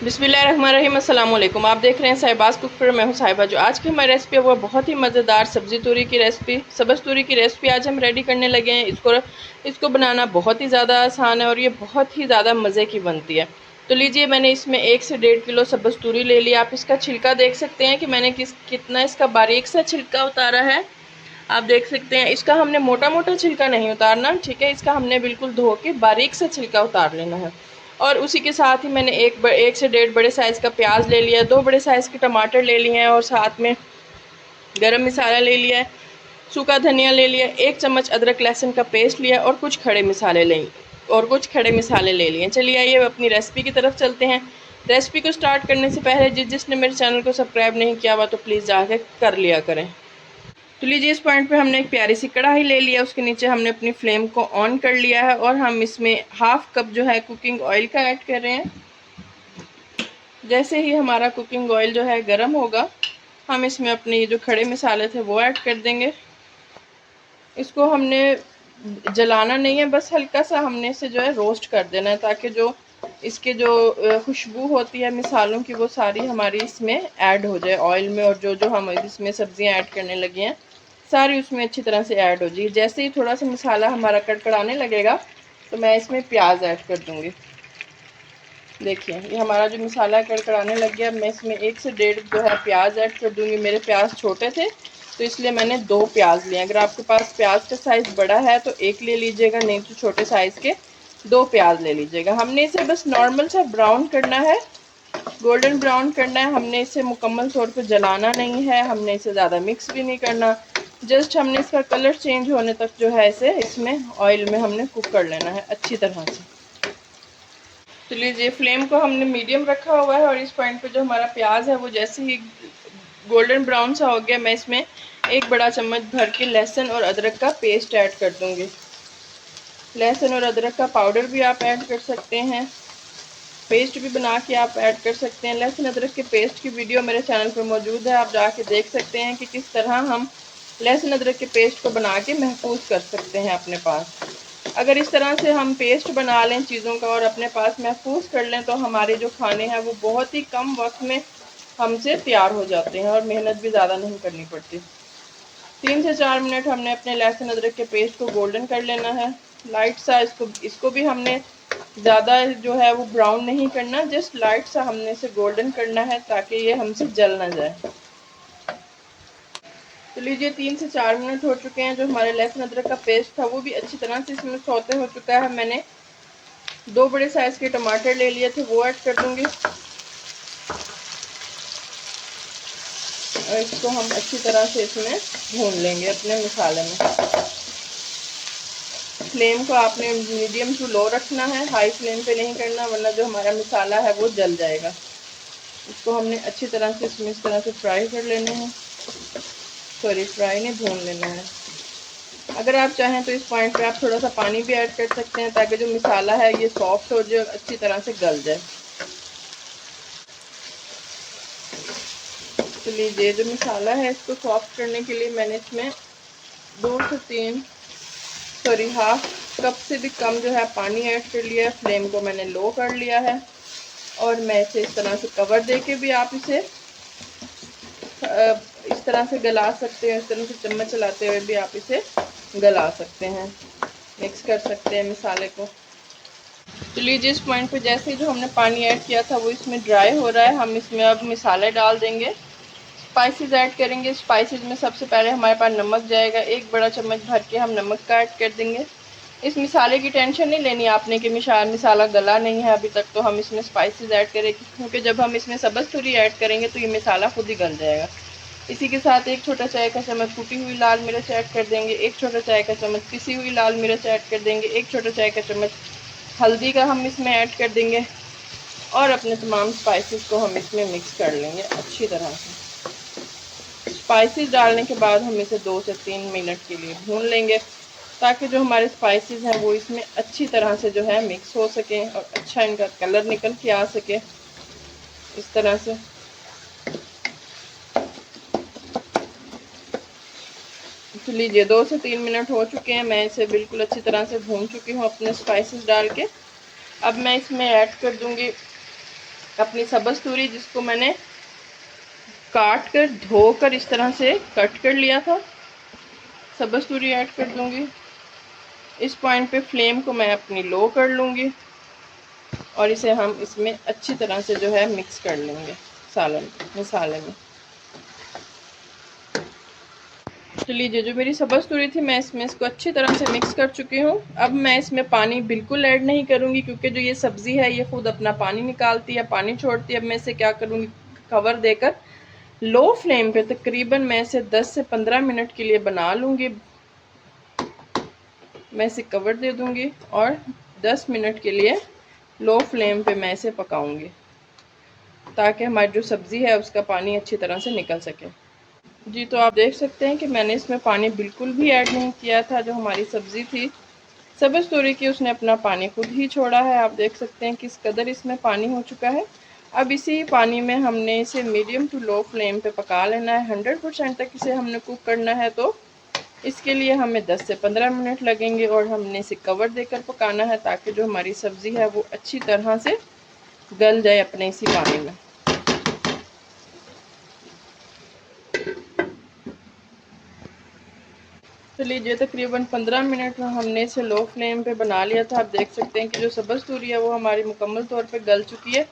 बिस्मिल्लाहिर्रहमानिर्रहीम। अस्सलाम वालेकुम। आप देख रहे हैं साहिबाज कुक पर। मैं हूं साहिबा। जो आज की हमारी रेसिपी है वो बहुत ही मज़ेदार सब्ज़ी तूरी की रेसिपी, सब्ज़ तूरी की रेसिपी आज हम रेडी करने लगे हैं। इसको बनाना बहुत ही ज़्यादा आसान है और ये बहुत ही ज़्यादा मज़े की बनती है। तो लीजिए, मैंने इसमें 1 से 1.5 किलो सब्ज़ तूरी ले लिया। आप इसका छिलका देख सकते हैं कि मैंने कितना इसका बारीक सा छिलका उतारा है। आप देख सकते हैं, इसका हमने मोटा मोटा छिलका नहीं उतारना, ठीक है। इसका हमने बिल्कुल धो के बारीक से छिलका उतार लेना है। और उसी के साथ ही मैंने एक से 1.5 बड़े साइज़ का प्याज ले लिया, 2 बड़े साइज़ के टमाटर ले लिए हैं और साथ में गरम मसाला ले लिया है, सूखा धनिया ले लिया, 1 चम्मच अदरक लहसुन का पेस्ट लिया और कुछ खड़े मसाले ले लिए। चलिए आइए अपनी रेसिपी की तरफ चलते हैं। रेसिपी को स्टार्ट करने से पहले जिसने मेरे चैनल को सब्सक्राइब नहीं किया हुआ तो प्लीज़ जाके कर लिया करें। तो लीजिए, इस पॉइंट पे हमने एक प्यारी सी कढ़ाई ले लिया, उसके नीचे हमने अपनी फ्लेम को ऑन कर लिया है और हम इसमें 1/2 कप जो है कुकिंग ऑयल का ऐड कर रहे हैं। जैसे ही हमारा कुकिंग ऑयल जो है गर्म होगा, हम इसमें अपने ये जो खड़े मसाले थे वो ऐड कर देंगे। इसको हमने जलाना नहीं है, बस हल्का सा हमने इसे जो है रोस्ट कर देना है, ताकि जो इसके जो खुशबू होती है मिसालों की वो सारी हमारी इसमें ऐड हो जाए ऑयल में, और जो जो हम इसमें सब्जियां ऐड करने लगे हैं सारी उसमें अच्छी तरह से ऐड हो जाए। जैसे ही थोड़ा सा मसाला हमारा कड़कड़ाने लगेगा तो मैं इसमें प्याज ऐड कर दूंगी। देखिए, ये हमारा जो मसाला कड़कड़ाने लग गया। मैं इसमें 1 से 1.5 जो है प्याज ऐड कर दूंगी। मेरे प्याज छोटे थे तो इसलिए मैंने 2 प्याज लिए। अगर आपके पास प्याज का साइज़ बड़ा है तो 1 ले लीजिएगा, नहीं तो छोटे साइज़ के 2 प्याज ले लीजिएगा। हमने इसे बस नॉर्मल सा ब्राउन करना है, गोल्डन ब्राउन करना है। हमने इसे मुकम्मल तौर पर जलाना नहीं है, हमने इसे ज़्यादा मिक्स भी नहीं करना। जस्ट हमने इसका कलर चेंज होने तक जो है इसे इसमें ऑयल में हमने कुक कर लेना है अच्छी तरह से। तो लीजिए, फ्लेम को हमने मीडियम रखा हुआ है और इस पॉइंट पे जो हमारा प्याज है वो जैसे ही गोल्डन ब्राउन सा हो गया, मैं इसमें 1 बड़ा चम्मच भर के लहसुन और अदरक का पेस्ट ऐड कर दूंगी। लहसुन और अदरक का पाउडर भी आप ऐड कर सकते हैं, पेस्ट भी बना के आप ऐड कर सकते हैं। लहसुन अदरक के पेस्ट की वीडियो मेरे चैनल पर मौजूद है, आप जाके देख सकते हैं कि किस तरह हम लहसुन अदरक के पेस्ट को बना के महफूज कर सकते हैं अपने पास। अगर इस तरह से हम पेस्ट बना लें चीज़ों का और अपने पास महफूज कर लें तो हमारे जो खाने हैं वो बहुत ही कम वक्त में हमसे तैयार हो जाते हैं और मेहनत भी ज़्यादा नहीं करनी पड़ती। 3 से 4 मिनट हमने अपने लहसुन अदरक के पेस्ट को गोल्डन कर लेना है, लाइट सा। इसको भी हमने ज़्यादा जो है वो ब्राउन नहीं करना, जस्ट लाइट सा हमने इसे गोल्डन करना है ताकि ये हमसे जल ना जाए। तो लीजिए, 3 से 4 मिनट हो चुके हैं। जो हमारे लहसुन अदरक का पेस्ट था वो भी अच्छी तरह से इसमें सौते हो चुका है। मैंने 2 बड़े साइज़ के टमाटर ले लिए थे, वो ऐड कर दूंगी और इसको हम अच्छी तरह से इसमें भून लेंगे अपने मसाले में। फ्लेम को आपने मीडियम टू लो रखना है, हाई फ्लेम पे नहीं करना, वरना जो हमारा मसाला है वो जल जाएगा। इसको हमने अच्छी तरह से इसमें इस तरह से फ्राई कर लेना है, सॉरी फ्राई नहीं, भून लेना है। अगर आप चाहें तो इस पॉइंट पे आप थोड़ा सा पानी भी ऐड कर सकते हैं ताकि जो मसाला है ये सॉफ्ट हो जाए और अच्छी तरह से गल जाए। तो लीजिए, जो मसाला है इसको सॉफ्ट करने के लिए मैंने इसमें 2 से 3 सॉरी 1/2 कप से भी कम जो है पानी ऐड कर लिया है। फ्लेम को मैंने लो कर लिया है और मैं इसे इस तरह से कवर दे के भी आप इसे इस तरह से गला सकते हैं। इस तरह से चम्मच चलाते हुए भी आप इसे गला सकते हैं, मिक्स कर सकते हैं मसाले को। तो लीजिए, इस पॉइंट पे जैसे जो हमने पानी ऐड किया था वो इसमें ड्राई हो रहा है। हम इसमें अब मसाले डाल देंगे, स्पाइसेस ऐड करेंगे। स्पाइसेस में सबसे पहले हमारे पास नमक जाएगा, 1 बड़ा चम्मच भर के हम नमक का ऐड कर देंगे। इस मसाले की टेंशन नहीं लेनी आपने कि मसाला गला नहीं है अभी तक, तो हम इसमें स्पाइसेस ऐड करेंगे, क्योंकि जब हम इसमें सब्ज़ तुरी ऐड करेंगे तो ये मसाला खुद ही गल जाएगा। इसी के साथ 1 छोटा चाय का चम्मच कुटी हुई लाल मिर्च ऐड कर देंगे, 1 छोटा चाय का चम्मच पिसी हुई लाल मिर्च ऐड कर देंगे, 1 छोटा चाय का चम्मच हल्दी का हम इसमें ऐड कर देंगे और अपने तमाम स्पाइसेस को हम इसमें मिक्स कर लेंगे अच्छी तरह से। स्पाइसेस डालने के बाद हम इसे 2 से 3 मिनट के लिए भून लेंगे ताकि जो हमारे स्पाइसेस हैं वो इसमें अच्छी तरह से जो है मिक्स हो सकें और अच्छा इनका कलर निकल के आ सके इस तरह से। तो लीजिए, 2 से 3 मिनट हो चुके हैं, मैं इसे बिल्कुल अच्छी तरह से भून चुकी हूँ अपने स्पाइसेस डाल के। अब मैं इसमें ऐड कर दूंगी अपनी सब्ज़ तूरी जिसको मैंने काट कर धोकर इस तरह से कट कर लिया था, सब्ज़ तूरी ऐड कर दूंगी। इस पॉइंट पे फ्लेम को मैं अपनी लो कर लूँगी और इसे हम इसमें अच्छी तरह से जो है मिक्स कर लेंगे मसाले में। तो लीजिए, जो मेरी सब्ज़ तूरी थी मैं इसमें इसको अच्छी तरह से मिक्स कर चुकी हूँ। अब मैं इसमें पानी बिल्कुल ऐड नहीं करूँगी क्योंकि जो ये सब्ज़ी है ये खुद अपना पानी निकालती है, पानी छोड़ती है। अब मैं इसे क्या करूँगी, कवर देकर लो फ्लेम पे तकरीबन मैं इसे 10 से 15 मिनट के लिए बना लूँगी। मैं इसे कवर दे दूँगी और 10 मिनट के लिए लो फ्लेम पे मैं इसे पकाऊँगी ताकि हमारी जो सब्ज़ी है उसका पानी अच्छी तरह से निकल सके। जी, तो आप देख सकते हैं कि मैंने इसमें पानी बिल्कुल भी ऐड नहीं किया था। जो हमारी सब्ज़ी थी सब्ज़ तूरी की उसने अपना पानी खुद ही छोड़ा है। आप देख सकते हैं किस कदर इसमें पानी हो चुका है। अब इसी पानी में हमने इसे मीडियम टू लो फ्लेम पे पका लेना है। 100% तक इसे हमने कुक करना है, तो इसके लिए हमें 10 से 15 मिनट लगेंगे और हमने इसे कवर देकर पकाना है ताकि जो हमारी सब्ज़ी है वो अच्छी तरह से गल जाए अपने इसी पानी में। तो लीजिए, तकरीबन 15 मिनट में हमने इसे लो फ्लेम पे बना लिया था। आप देख सकते हैं कि जो सब्ज़ तूरी है वो हमारी मुकम्मल तौर पे गल चुकी है।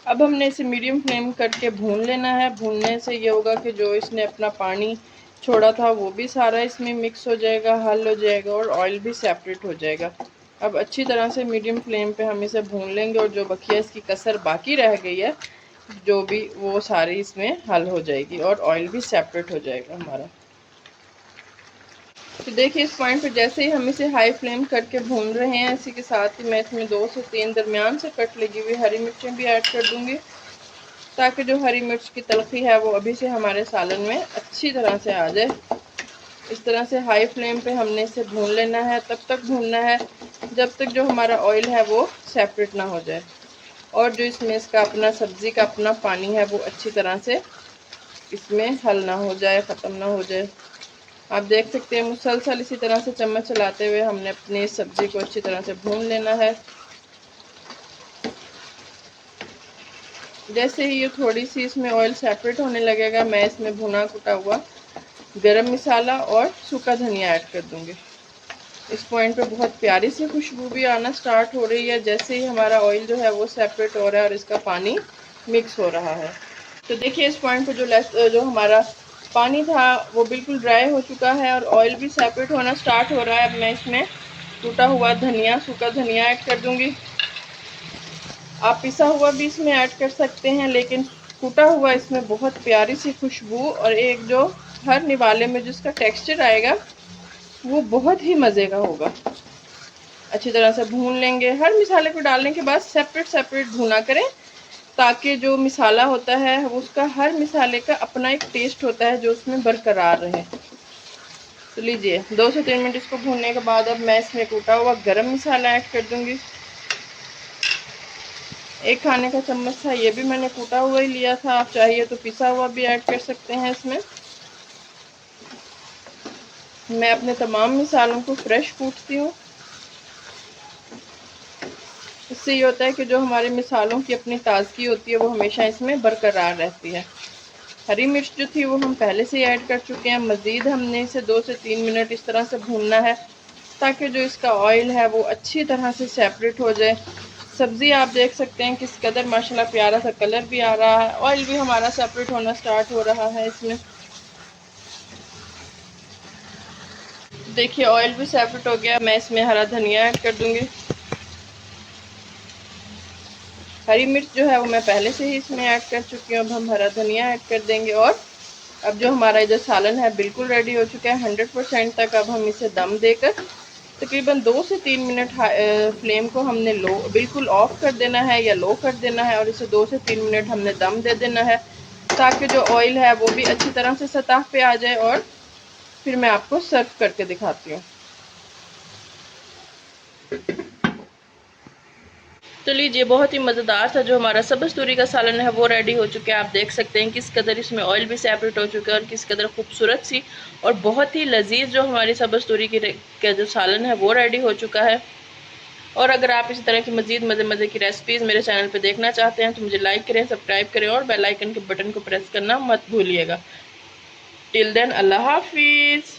अब हमने इसे मीडियम फ्लेम करके भून लेना है। भूनने से ये होगा कि जो इसने अपना पानी छोड़ा था वो भी सारा इसमें मिक्स हो जाएगा, हल हो जाएगा और ऑयल भी सेपरेट हो जाएगा। अब अच्छी तरह से मीडियम फ्लेम पे हम इसे भून लेंगे और जो बकिया इसकी कसर बाकी रह गई है जो भी, वो सारी इसमें हल हो जाएगी और ऑयल भी सेपरेट हो जाएगा हमारा। तो देखिए, इस पॉइंट पे जैसे ही हम इसे हाई फ्लेम करके भून रहे हैं, इसी के साथ ही मैं इसमें 2 से 3 दरमियान से कट लगी हुई हरी मिर्चें भी ऐड कर दूंगी ताकि जो हरी मिर्च की तलखी है वो अभी से हमारे सालन में अच्छी तरह से आ जाए। इस तरह से हाई फ्लेम पे हमने इसे भून लेना है। तब तक भूनना है जब तक जो हमारा ऑयल है वो सेपरेट ना हो जाए और जो इसमें इसका अपना सब्ज़ी का अपना पानी है वो अच्छी तरह से इसमें हल ना हो जाए, ख़त्म ना हो जाए। आप देख सकते हैं मुसलसल इसी तरह से चम्मच चलाते हुए हमने अपनी सब्ज़ी को अच्छी तरह से भून लेना है। जैसे ही ये थोड़ी सी इसमें ऑयल सेपरेट होने लगेगा, मैं इसमें भुना कुटा हुआ गरम मसाला और सूखा धनिया ऐड कर दूंगी। इस पॉइंट पे बहुत प्यारी सी खुशबू भी आना स्टार्ट हो रही है जैसे ही हमारा ऑयल जो है वो सेपरेट हो रहा है और इसका पानी मिक्स हो रहा है। तो देखिए, इस पॉइंट पे जो हमारा पानी था वो बिल्कुल ड्राई हो चुका है और ऑयल भी सेपरेट होना स्टार्ट हो रहा है। अब मैं इसमें टूटा हुआ धनिया, सूखा धनिया ऐड कर दूंगी। आप पिसा हुआ भी इसमें ऐड कर सकते हैं, लेकिन कूटा हुआ इसमें बहुत प्यारी सी खुशबू और एक जो हर निवाले में जिसका टेक्सचर आएगा वो बहुत ही मज़े का होगा। अच्छी तरह से भून लेंगे। हर मसाले को डालने के बाद सेपरेट सेपरेट भूना करें ताकि जो मसाला होता है उसका हर मसाले का अपना एक टेस्ट होता है जो उसमें बरकरार रहे। तो लीजिए, 2 से 3 मिनट इसको भूनने के बाद अब मैं इसमें कूटा हुआ गरम मसाला ऐड कर दूंगी। 1 खाने का चम्मच था, ये भी मैंने कूटा हुआ ही लिया था। आप चाहिए तो पिसा हुआ भी ऐड कर सकते हैं इसमें। मैं अपने तमाम मसालों को फ्रेश कूटती हूँ। इससे ये होता है कि जो हमारे मसालों की अपनी ताज़गी होती है वो हमेशा इसमें बरकरार रहती है। हरी मिर्च जो थी वो हम पहले से ही ऐड कर चुके हैं। मज़ीद हमने इसे 2 से 3 मिनट इस तरह से भूनना है ताकि जो इसका ऑयल है वो अच्छी तरह से सेपरेट हो जाए। सब्ज़ी आप देख सकते हैं किस कदर माशाल्लाह प्यारा सा कलर भी आ रहा है, ऑयल भी हमारा सेपरेट होना स्टार्ट हो रहा है इसमें। देखिए, ऑयल भी सेपरेट हो गया। मैं इसमें हरा धनिया ऐड कर दूंगी। हरी मिर्च जो है वो मैं पहले से ही इसमें ऐड कर चुकी हूँ। अब हम हरा धनिया ऐड कर देंगे और अब जो हमारा इधर सालन है बिल्कुल रेडी हो चुका है 100% तक। अब हम इसे दम देकर तकरीबन 2 से 3 मिनट फ्लेम को हमने लो बिल्कुल ऑफ कर देना है या लो कर देना है और इसे 2 से 3 मिनट हमने दम दे देना है ताकि जो ऑयल है वो भी अच्छी तरह से सतह पे आ जाए और फिर मैं आपको सर्व करके दिखाती हूँ। तो लीजिए, बहुत ही मज़ेदार सा जो हमारा सब्ज़ तूरी का सालन है वो रेडी हो चुका है। आप देख सकते हैं किस कदर इसमें ऑयल भी सेपरेट हो चुका है और किस कदर खूबसूरत सी और बहुत ही लजीज जो हमारी सब्ज़ तूरी की का जो सालन है वो रेडी हो चुका है। और अगर आप इसी तरह की मज़ीद मज़े की रेसिपीज़ मेरे चैनल पे देखना चाहते हैं तो मुझे लाइक करें, सब्सक्राइब करें और बेल आइकन के बटन को प्रेस करना मत भूलिएगा। टिल देन, अल्लाह हाफिज़।